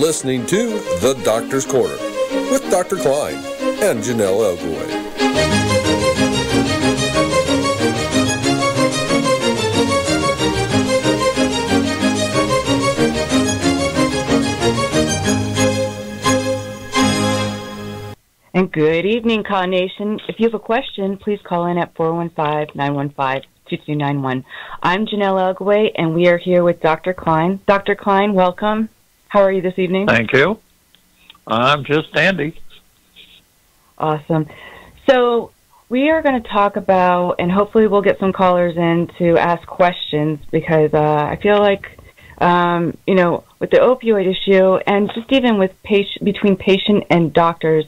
listening to The Doctor's Corner with Dr. Kline and Jonelle Elgaway. And good evening, Kline Nation. If you have a question, please call in at 415-915-2291. I'm Jonelle Elgaway, and we are here with Dr. Kline. Dr. Kline, welcome. How are you this evening? Thank you. I'm just dandy. Awesome. So we are going to talk about, and hopefully we'll get some callers in to ask questions, because I feel like, with the opioid issue, and just even with between patient and doctors,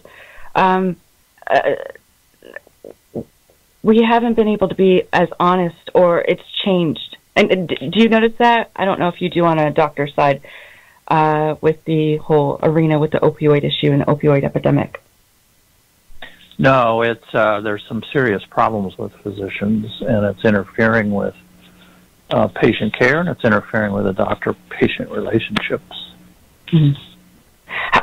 we haven't been able to be as honest, or it's changed. And do you notice that? I don't know if you do on a doctor's side with the whole arena with the opioid issue and the opioid epidemic. No, it's there's some serious problems with physicians, and it's interfering with patient care, and it's interfering with the doctor-patient relationships. Mm-hmm.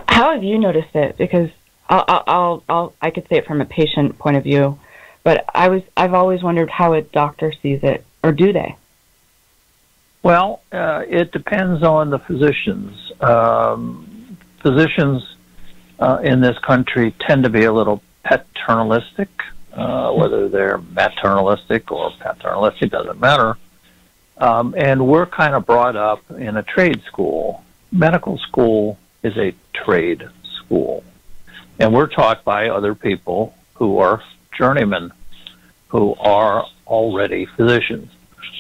How have you noticed it? Because I could say it from a patient point of view, but I've always wondered how a doctor sees it, or do they? Well, it depends on the physicians. Physicians in this country tend to be a little paternalistic, whether they're maternalistic or paternalistic, doesn't matter. And we're kind of brought up in a trade school. Medical school is a trade school. And we're taught by other people who are journeymen, who are already physicians.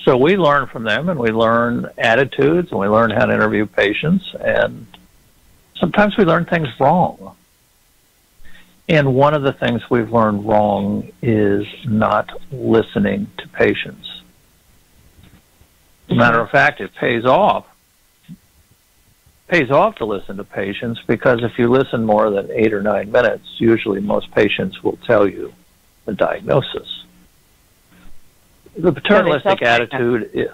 So we learn from them, and we learn attitudes, and we learn how to interview patients, and sometimes we learn things wrong. And one of the things we've learned wrong is not listening to patients. As a matter of fact, it pays off. Pays off to listen to patients, because if you listen more than 8 or 9 minutes, usually most patients will tell you the diagnosis. The paternalistic attitude is...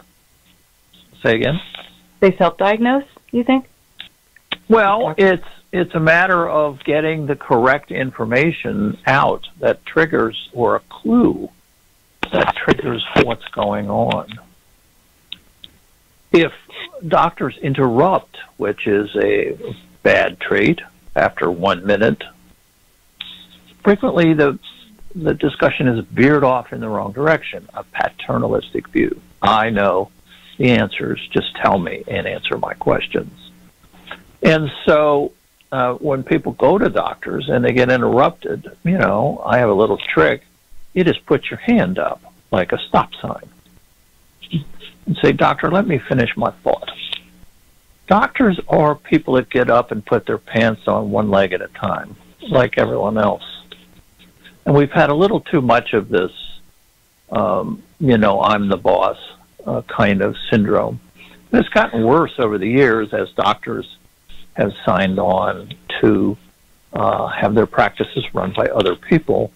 Say again? They self-diagnose, you think? Well, it's a matter of getting the correct information out that triggers, or a clue that triggers what's going on. If doctors interrupt, which is a bad trait, after 1 minute, frequently the discussion is veered off in the wrong direction, a paternalistic view. I know the answers, just tell me and answer my questions. And so when people go to doctors and they get interrupted, I have a little trick. You just put your hand up like a stop sign and say, "Doctor, let me finish my thought." Doctors are people that get up and put their pants on one leg at a time, like everyone else. And we've had a little too much of this, I'm the boss kind of syndrome. And it's gotten worse over the years as doctors have signed on to have their practices run by other people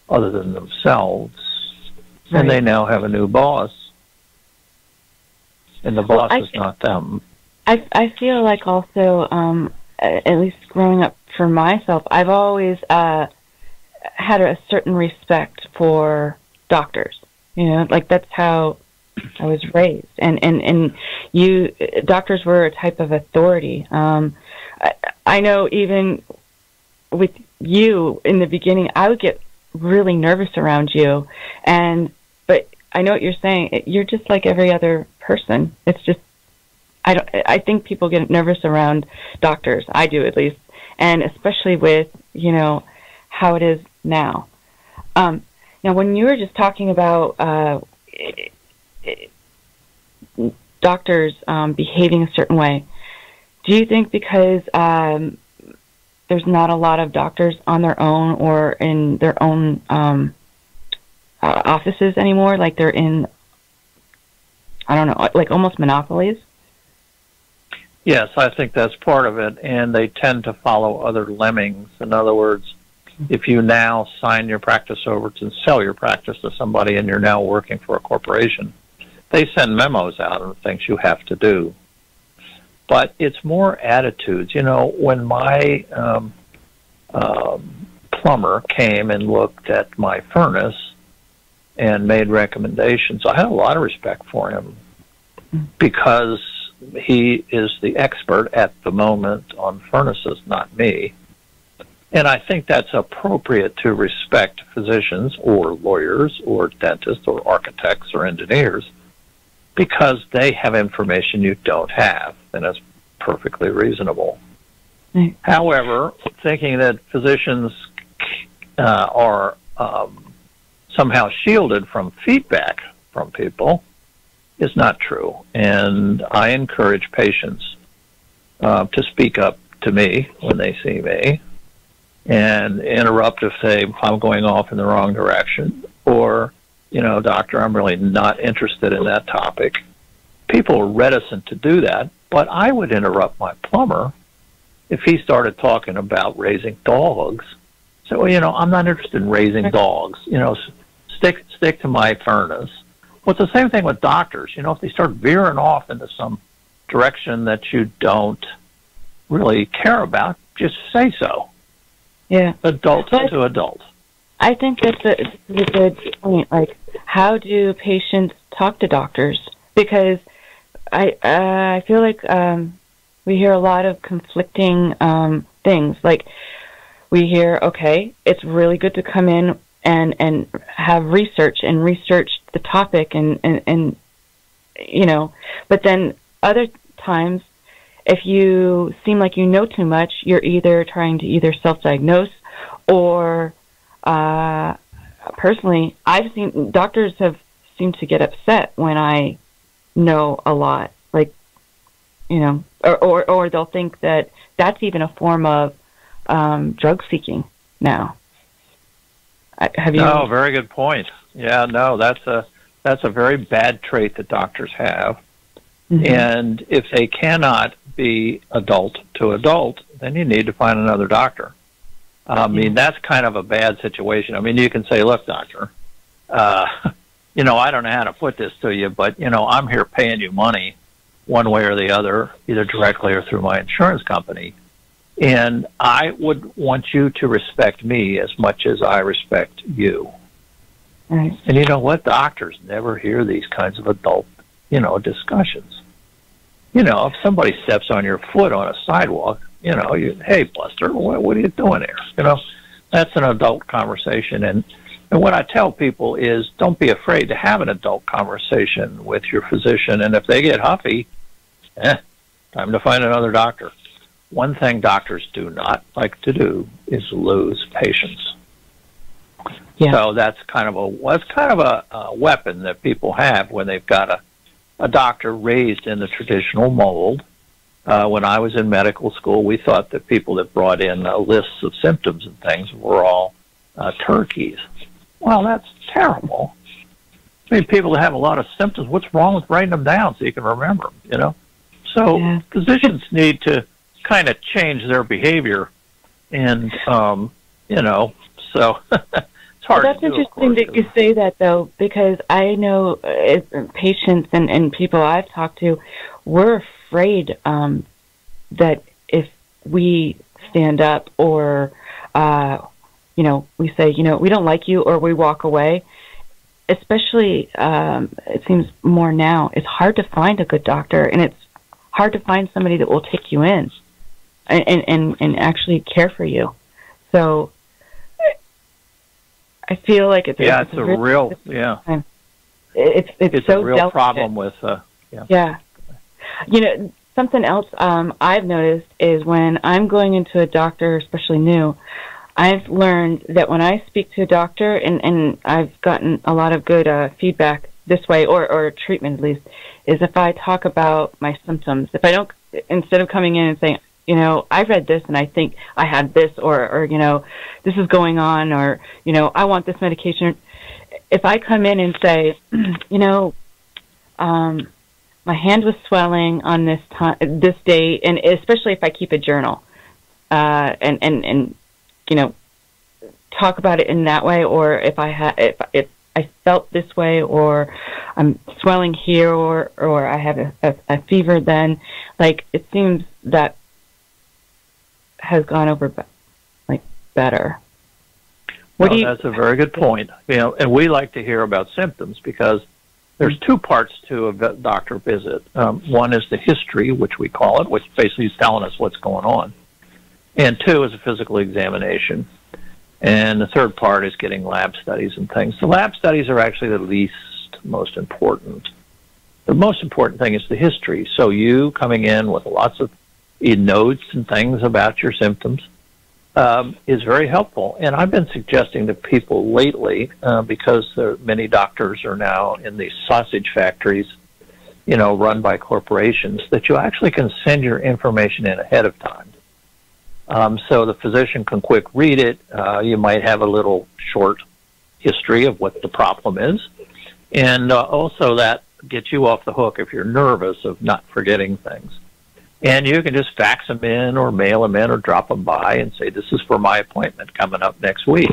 other than themselves. Right. And they now have a new boss. And the boss is not them. I feel like also, at least growing up for myself, I've always had a certain respect for doctors. Like that's how I was raised. And doctors were a type of authority. I know even with you in the beginning, I would get really nervous around you. But I know what you're saying. You're just like every other person. It's just, I think people get nervous around doctors. I do, at least. And especially with, how it is now. Now, when you were just talking about doctors behaving a certain way, do you think because there's not a lot of doctors on their own or in their own offices anymore, like they're in, I don't know, like almost monopolies? Yes, I think that's part of it, and they tend to follow other lemmings. In other words, if you now sign your practice over to sell your practice to somebody and you're now working for a corporation, they send memos out of things you have to do. but it's more attitudes. You know, when my plumber came and looked at my furnace and made recommendations, I had a lot of respect for him because he is the expert at the moment on furnaces, not me. And I think that's appropriate to respect physicians or lawyers or dentists or architects or engineers because they have information you don't have, and that's perfectly reasonable. Mm. However, thinking that physicians are somehow shielded from feedback from people is not true. And I encourage patients to speak up to me when they see me and interrupt if I'm going off in the wrong direction, or, you know, doctor, I'm really not interested in that topic. People are reticent to do that, but I would interrupt my plumber if he started talking about raising dogs. So, well, you know, I'm not interested in raising dogs. You know, stick to my furnace. Well, it's the same thing with doctors. You know, if they start veering off into some direction that you don't really care about, just say so. Yeah. Adult to adult. I think that's a good point. Like, how do patients talk to doctors? Because I feel like we hear a lot of conflicting things. Like, we hear, okay, it's really good to come in and have research the topic and you know, but then other times, if you seem like you know too much, you're either trying to either self-diagnose or personally, I've seen doctors have seemed to get upset when I know a lot, like, you know, or they'll think that that's even a form of drug seeking now. Have you? No, very good point. Yeah, no, that's a very bad trait that doctors have. Mm-hmm. And if they cannot be adult to adult, then you need to find another doctor. I mean, that's kind of a bad situation. I mean, you can say, look, doctor, you know, I don't know how to put this to you, but, you know, I'm here paying you money one way or the other, either directly or through my insurance company. And I would want you to respect me as much as I respect you. Right. And you know what? Doctors never hear these kinds of adult, you know, discussions. You know, if somebody steps on your foot on a sidewalk, you know, hey, Buster, what are you doing here? You know, that's an adult conversation. And what I tell people is don't be afraid to have an adult conversation with your physician. And if they get huffy, time to find another doctor. One thing doctors do not like to do is lose patients. Yeah. So that's kind of a weapon that people have when they've got a doctor raised in the traditional mold. When I was in medical school, we thought that people that brought in lists of symptoms and things were all turkeys. Well, that's terrible. I mean, people that have a lot of symptoms, what's wrong with writing them down so you can remember them, you know? So physicians need to kind of change their behavior, and, you know, so it's hard that's to do, interesting that you say that, though, because I know patients and people I've talked to, we're afraid that if we stand up or, you know, we say, you know, we don't like you, or we walk away, especially it seems more now, it's hard to find a good doctor, and it's hard to find somebody that will take you in and actually care for you. So I feel like it's a real it's so a real delicate. problem with yeah. You know, something else I've noticed is when I'm going into a doctor, especially new, I've learned that when I speak to a doctor, and I've gotten a lot of good feedback this way, or treatment at least, is if I talk about my symptoms. If I don't, instead of coming in and saying, you know, I read this and I think I had this, or you know, this is going on, or, you know, I want this medication. If I come in and say, you know, my hand was swelling on this date, and especially if I keep a journal, and you know, talk about it in that way, or if I felt this way, or I'm swelling here, or I have a fever then. Like, it seems that has gone over, like, better. That's a very good point. And we like to hear about symptoms because there's two parts to a doctor visit. One is the history, which we call it, which basically is telling us what's going on. And two is a physical examination. And the third part is getting lab studies and things. The lab studies are actually the most important. The most important thing is the history. So you coming in with lots of notes and things about your symptoms is very helpful. And I've been suggesting to people lately, because many doctors are now in these sausage factories, run by corporations, that you actually can send your information in ahead of time. So the physician can quick read it. You might have a little short history of what the problem is. And also that gets you off the hook if you're nervous of not forgetting things. And you can just fax them in or mail them in or drop them by and say, this is for my appointment coming up next week.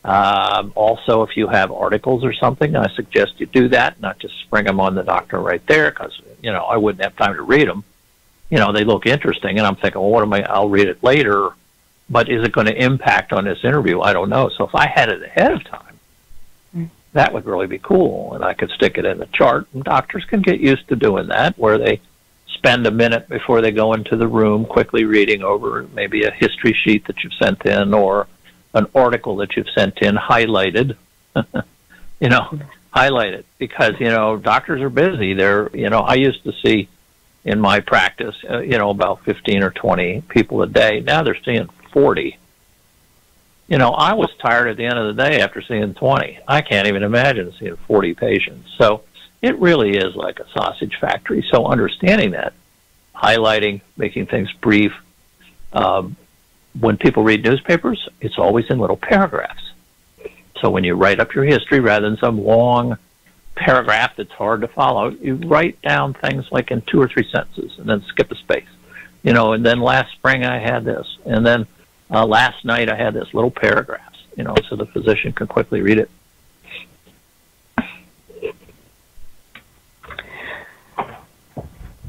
Also, if you have articles or something, I suggest you do that, not just spring them on the doctor right there because, I wouldn't have time to read them. They look interesting, and I'm thinking, well, I'll read it later, but is it going to impact on this interview? I don't know. So if I had it ahead of time, that would really be cool, and I could stick it in the chart, and doctors can get used to doing that, where they spend a minute before they go into the room quickly reading over maybe a history sheet that you've sent in or an article that you've sent in highlighted, highlighted, because, doctors are busy. I used to see in my practice, about 15 or 20 people a day. Now they're seeing 40. I was tired at the end of the day after seeing 20. I can't even imagine seeing 40 patients. So it really is like a sausage factory. So understanding that, highlighting, making things brief. When people read newspapers, it's always in little paragraphs. So when you write up your history, rather than some long paragraph that's hard to follow, you write down things like in 2 or 3 sentences and then skip a space. And then last spring I had this, and then last night I had this, little paragraphs, so the physician can quickly read it.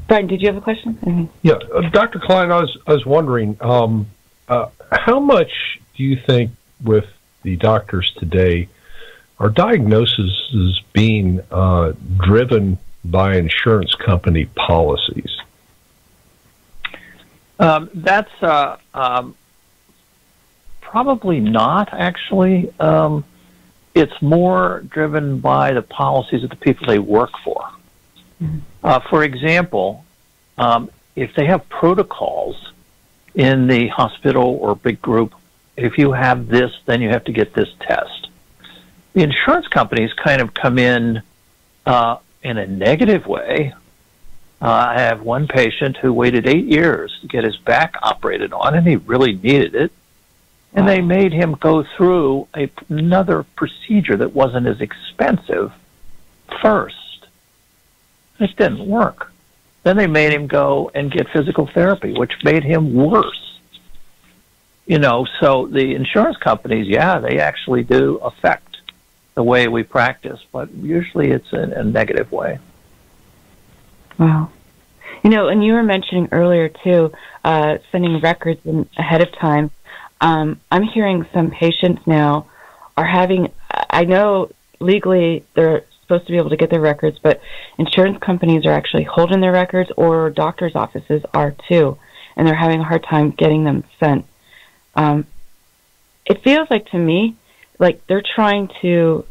Brian, did you have a question? Mm-hmm. Yeah, Dr. Kline, I was wondering, how much do you think with the doctors today are diagnoses being driven by insurance company policies? That's probably not, actually. It's more driven by the policies of the people they work for. Mm-hmm. For example, if they have protocols in the hospital or big group, if you have this, then you have to get this test. The insurance companies kind of come in a negative way. I have one patient who waited 8 years to get his back operated on, and he really needed it. And they made him go through another procedure that wasn't as expensive first. It didn't work. Then they made him go and get physical therapy, which made him worse. So the insurance companies, they actually do affect the way we practice, but usually it's in a negative way. Wow. And you were mentioning earlier, too, sending records in ahead of time. I'm hearing some patients now are having, I know legally they're supposed to be able to get their records, but insurance companies are actually holding their records, or doctors' offices are, too, and they're having a hard time getting them sent. It feels like, to me, like they're trying to,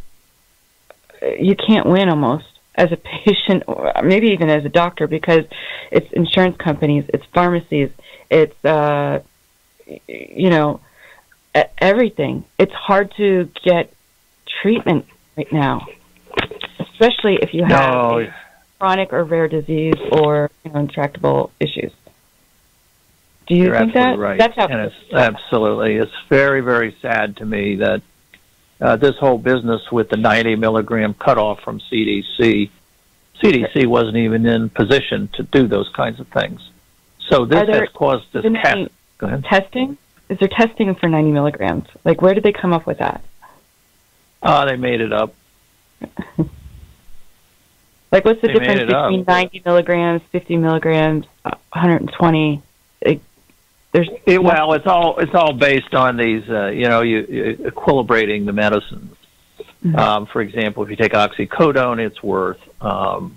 you can't win almost as a patient, or maybe even as a doctor, because it's insurance companies, it's pharmacies, it's, everything. It's hard to get treatment right now, especially if you have a chronic or rare disease or intractable issues. Do you think that? Right. That's how absolutely. It's very, very sad to me that this whole business with the 90 milligram cutoff from C.D.C. C.D.C. wasn't even in position to do those kinds of things. So this has caused this testing. Is there testing for 90 milligrams? Like, where did they come up with that? They made it up. Like, what's the difference between 90 milligrams, 50 milligrams, 120? Well, it's all based on these, you equilibrating the medicines. Mm-hmm. For example, if you take oxycodone, it's worth, a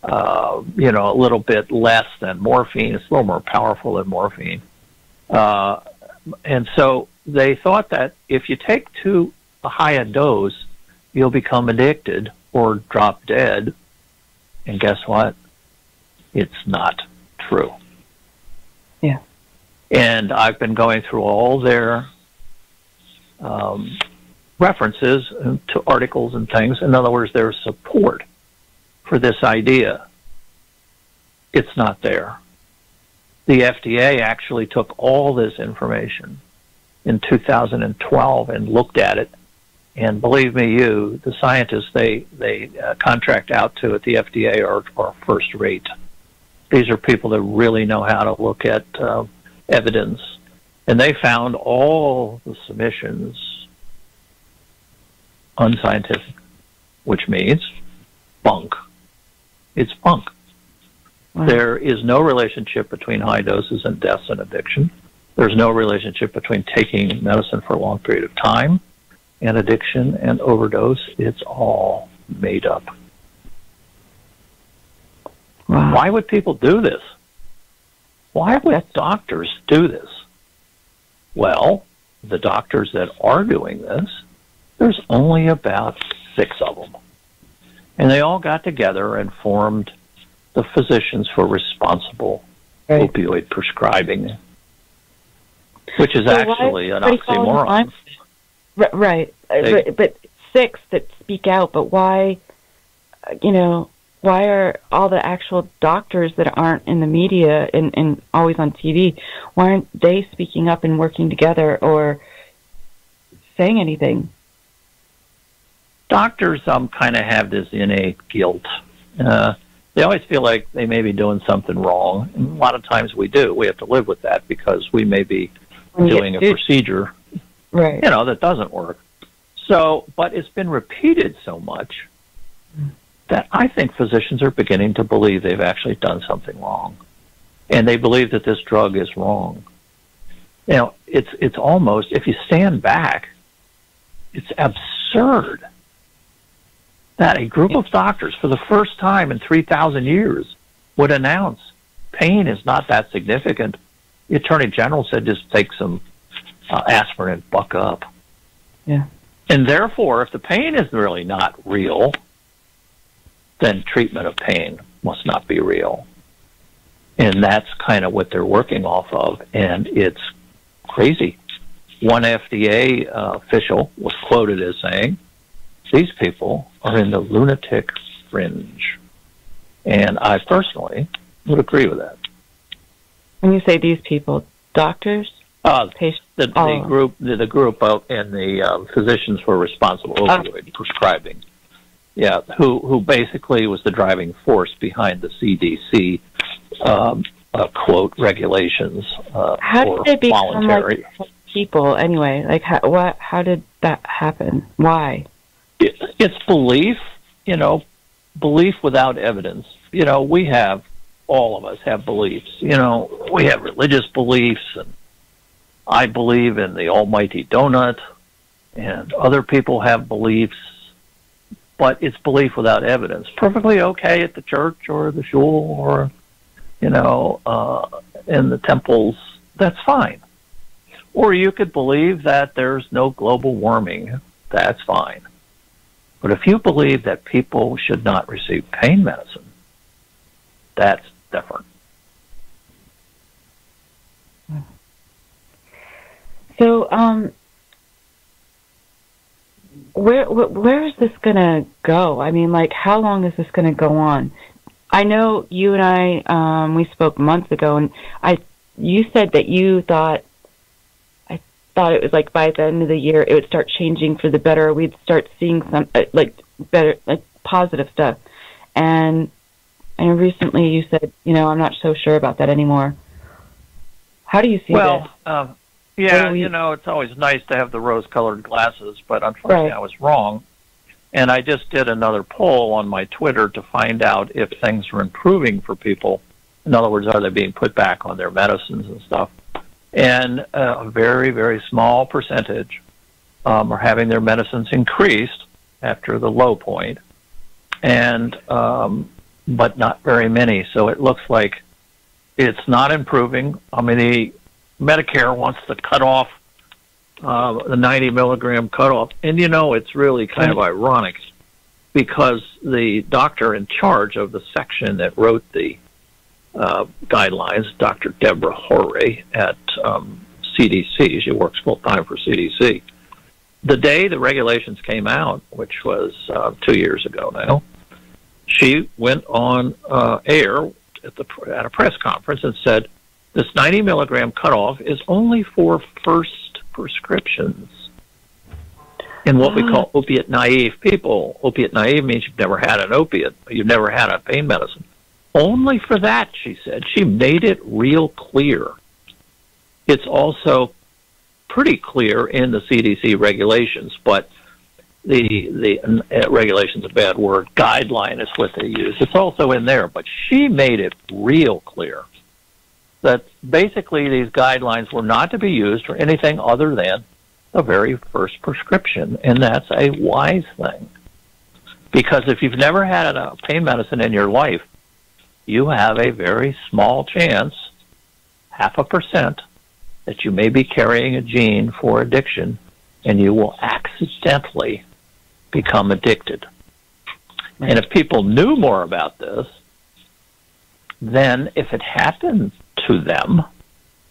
little bit less than morphine. It's a little more powerful than morphine. And so they thought that if you take too high a dose, you'll become addicted or drop dead. And guess what? It's not true. Yeah. And I've been going through all their references to articles and things. In other words, their support for this idea. It's not there. The FDA actually took all this information in 2012 and looked at it. And believe me, the scientists they contract out to at the FDA are first rate. These are people that really know how to look at evidence. And they found all the submissions unscientific, which means bunk. It's bunk. Wow. There is no relationship between high doses and deaths and addiction. There's no relationship between taking medicine for a long period of time and addiction and overdose. It's all made up. Wow. Why would people do this? Why would doctors do this? Well, the doctors that are doing this, there's only about 6 of them. And they all got together and formed the Physicians for Responsible Opioid Prescribing, which is actually an oxymoron. Right. But 6 that speak out, but why, why are all the actual doctors that aren't in the media and always on TV, why aren't they speaking up and working together or saying anything? Doctors kind of have this innate guilt. They always feel like they may be doing something wrong. And a lot of times we do. We have to live with that because we may be doing a procedure that doesn't work. So, but it's been repeated so much that I think physicians are beginning to believe they've actually done something wrong. And they believe that this drug is wrong. It's almost, if you stand back, it's absurd that a group of doctors for the first time in 3,000 years would announce pain is not that significant. The Attorney General said just take some aspirin and buck up. Yeah. And therefore, if the pain is really not real, then treatment of pain must not be real. And that's kind of what they're working off of, and it's crazy. One FDA official was quoted as saying, these people are in the lunatic fringe. And I personally would agree with that. When you say these people, doctors? Patients? The group out in the Physicians for Responsible Opioid Prescribing. Yeah, who basically was the driving force behind the C.D.C. Quote regulations how for did they become voluntary like people anyway? Like how did that happen? Why? It's belief, belief without evidence. All of us have beliefs. We have religious beliefs, and I believe in the almighty donut, and other people have beliefs, but it's belief without evidence. Perfectly okay at the church or the shul or, in the temples, that's fine. Or you could believe that there's no global warming, that's fine. But if you believe that people should not receive pain medicine, that's different. So, where is this going to go? I mean, like, how long is this going to go on? I know you and I, we spoke months ago, and you said that you thought, I thought it was like by the end of the year it would start changing for the better. We'd start seeing some better, positive stuff. And recently you said, I'm not so sure about that anymore. How do you see this? Yeah, it's always nice to have the rose-colored glasses, but unfortunately I was wrong. And I just did another poll on my Twitter to find out if things are improving for people. In other words, are they being put back on their medicines and stuff? And a very, very small percentage are having their medicines increased after the low point, and but not very many. So it looks like it's not improving. I mean, the Medicare wants to cut off the 90 milligram cutoff, and it's really kind of ironic because the doctor in charge of the section that wrote the guidelines, Dr. Deborah Horry at C.D.C. She works full time for C.D.C. The day the regulations came out, which was 2 years ago now, she went on air at a press conference and said, this 90 milligram cutoff is only for first prescriptions in what we call opiate naive people. Opiate naive means you've never had an opiate, you've never had a pain medicine. Only for that, she said. She made it real clear. It's also pretty clear in the C.D.C. regulations, but the regulation's a bad word. Guideline is what they use. It's also in there, but she made it real clear that basically these guidelines were not to be used for anything other than the very first prescription, and that's a wise thing. Because if you've never had a pain medicine in your life, you have a very small chance, 0.5%, that you may be carrying a gene for addiction, and you will accidentally become addicted. And if people knew more about this, then if it happened to them,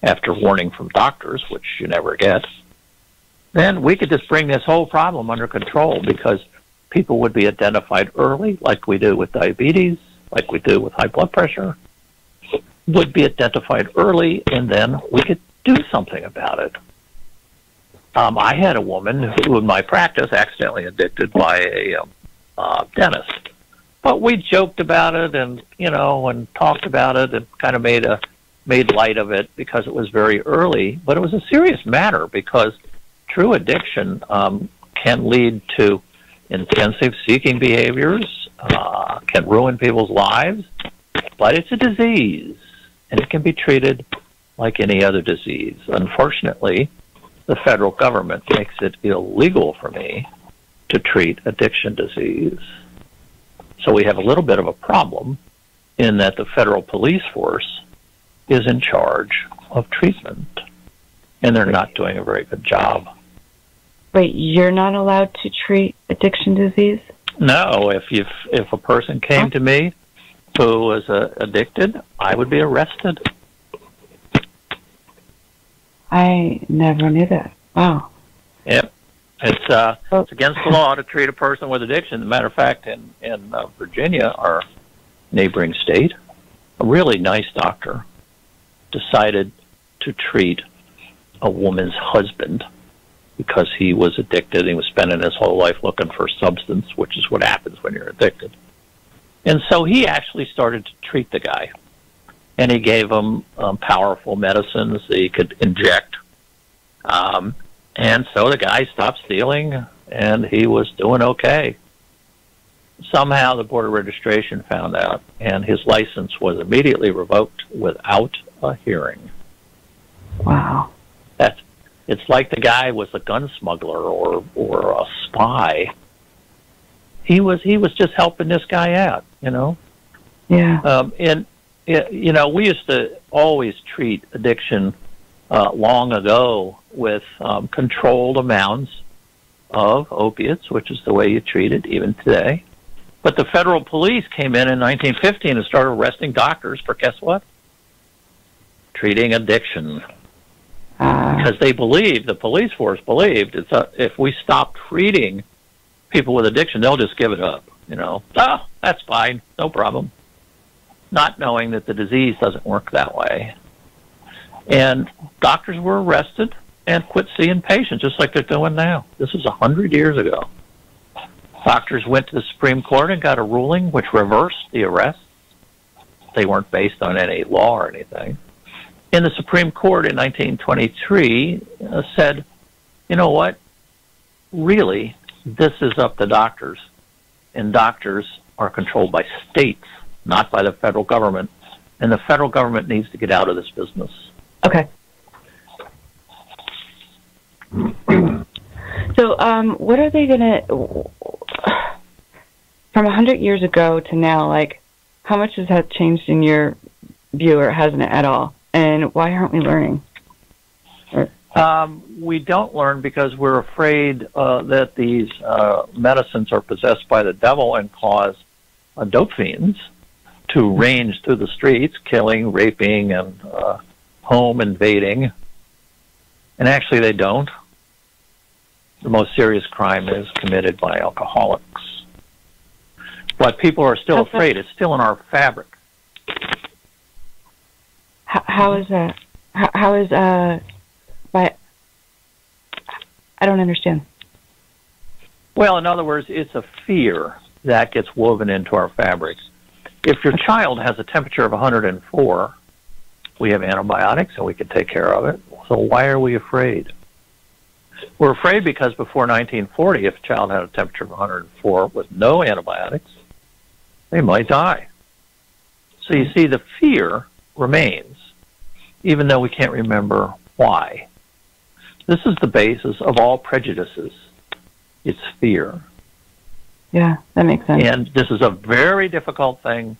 after warning from doctors, which you never get, then we could just bring this whole problem under control because people would be identified early, like we do with diabetes, like we do with high blood pressure, would be identified early, and then we could do something about it. I had a woman who, in my practice, accidentally addicted by a dentist. But we joked about it and, and talked about it and kind of made light of it because it was very early. But it was a serious matter because true addiction can lead to intensive seeking behaviors, can ruin people's lives, but it's a disease, and it can be treated like any other disease. Unfortunately, the federal government makes it illegal for me to treat addiction disease. So we have a little bit of a problem in that the federal police force is in charge of treatment, and they're not doing a very good job. Wait, you're not allowed to treat addiction disease? No, if a person came to me who was addicted, I would be arrested. I never knew that. Wow. Yep. It's against the law to treat a person with addiction. As a matter of fact, in Virginia, our neighboring state, a really nice doctor decided to treat a woman's husband because he was addicted. He was spending his whole life looking for substance, which is what happens when you're addicted. And so he actually started to treat the guy. And he gave him powerful medicines that he could inject. And so the guy stopped stealing, and he was doing okay. Somehow the Board of Registration found out, and his license was immediately revoked without a hearing. Wow. It's like the guy was a gun smuggler or a spy. He was just helping this guy out, Yeah. And we used to always treat addiction long ago with controlled amounts of opiates, which is the way you treat it even today. But the federal police came in 1915 and started arresting doctors for, guess what? Treating addiction. Because they believed, the police force believed, if we stop treating people with addiction, they'll just give it up. Oh, that's fine, no problem. Not knowing that the disease doesn't work that way. And doctors were arrested and quit seeing patients, just like they're doing now. This is 100 years ago. Doctors went to the Supreme Court and got a ruling which reversed the arrests. They weren't based on any law or anything. And the Supreme Court in 1923 said, you know what? Really, this is up to doctors. and doctors are controlled by states, not by the federal government, and the federal government needs to get out of this business. Okay. So, what are they gonna, from 100 years ago to now, like, how much has that changed in your view, or hasn't it at all? And why aren't we learning? We don't learn because we're afraid that these medicines are possessed by the devil and cause dope fiends to range through the streets, killing, raping, and home invading. And actually they don't. The most serious crime is committed by alcoholics. But people are still afraid. It's still in our fabric. How is that? How is, by... I don't understand. Well, in other words, it's a fear that gets woven into our fabric. If your child has a temperature of 104, we have antibiotics and we can take care of it. So why are we afraid? We're afraid because before 1940, if a child had a temperature of 104 with no antibiotics, they might die. So you see, the fear remains, even though we can't remember why. This is the basis of all prejudices. It's fear. Yeah, that makes sense. And this is a very difficult thing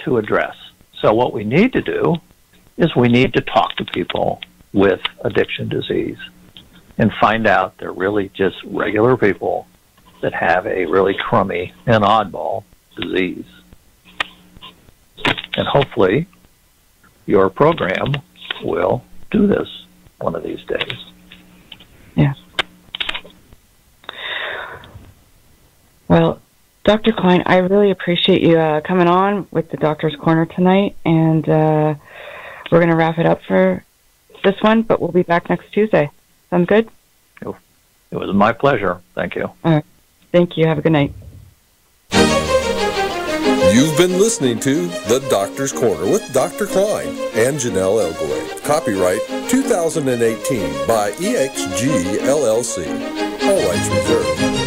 to address. So what we need to do is we need to talk to people with addiction disease and find out they're really just regular people that have a really crummy and oddball disease. And hopefully your program will do this one of these days. Yeah. Well, Dr. Kline, I really appreciate you coming on with the Doctor's Corner tonight, and we're going to wrap it up for this one, but we'll be back next Tuesday. Sound good? It was my pleasure. Thank you. All right. Thank you. Have a good night. You've been listening to The Doctor's Corner with Dr. Kline and Jonelle Elgaway. Copyright 2018 by EXG LLC. All rights reserved.